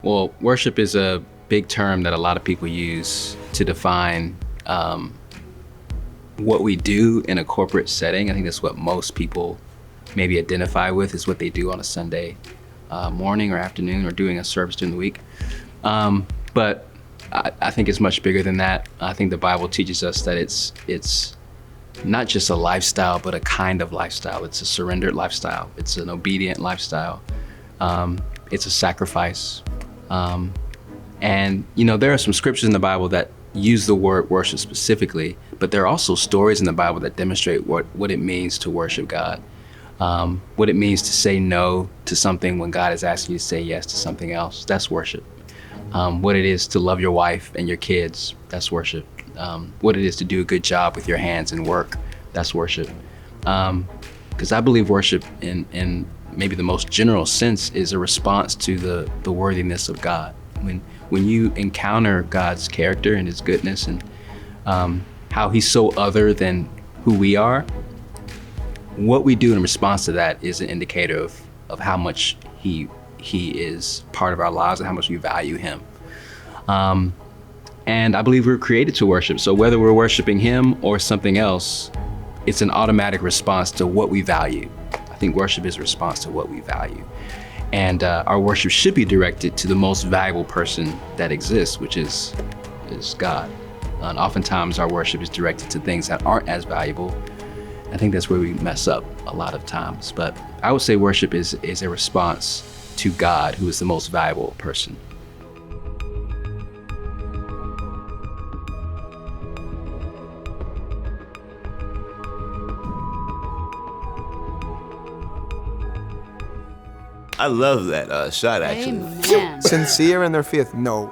Well, worship is a big term that a lot of people use to define what we do in a corporate setting. I think that's what most people maybe identify with, is what they do on a Sunday morning or afternoon, or doing a service during the week. But I think it's much bigger than that. I think the Bible teaches us that it's not just a lifestyle, but a kind of lifestyle. It's a surrendered lifestyle. It's an obedient lifestyle. It's a sacrifice. And, there are some scriptures in the Bible that use the word worship specifically, but there are also stories in the Bible that demonstrate what it means to worship God, what it means to say no to something when God is asking you to say yes to something else. That's worship. What it is to love your wife and your kids. That's worship. What it is to do a good job with your hands and work. That's worship. Because I believe worship in maybe the most general sense is a response to the worthiness of God. When you encounter God's character and his goodness and how he's so other than who we are, what we do in response to that is an indicator of how much he is part of our lives and how much we value him. And I believe we're created to worship. So whether we're worshiping him or something else, it's an automatic response to what we value. I think worship is a response to what we value. And our worship should be directed to the most valuable person that exists, which is God. And oftentimes our worship is directed to things that aren't as valuable. I think that's where we mess up a lot of times. But I would say worship is a response to God, who is the most valuable person. I love that shot, actually. Amen. Sincere in their faith. No,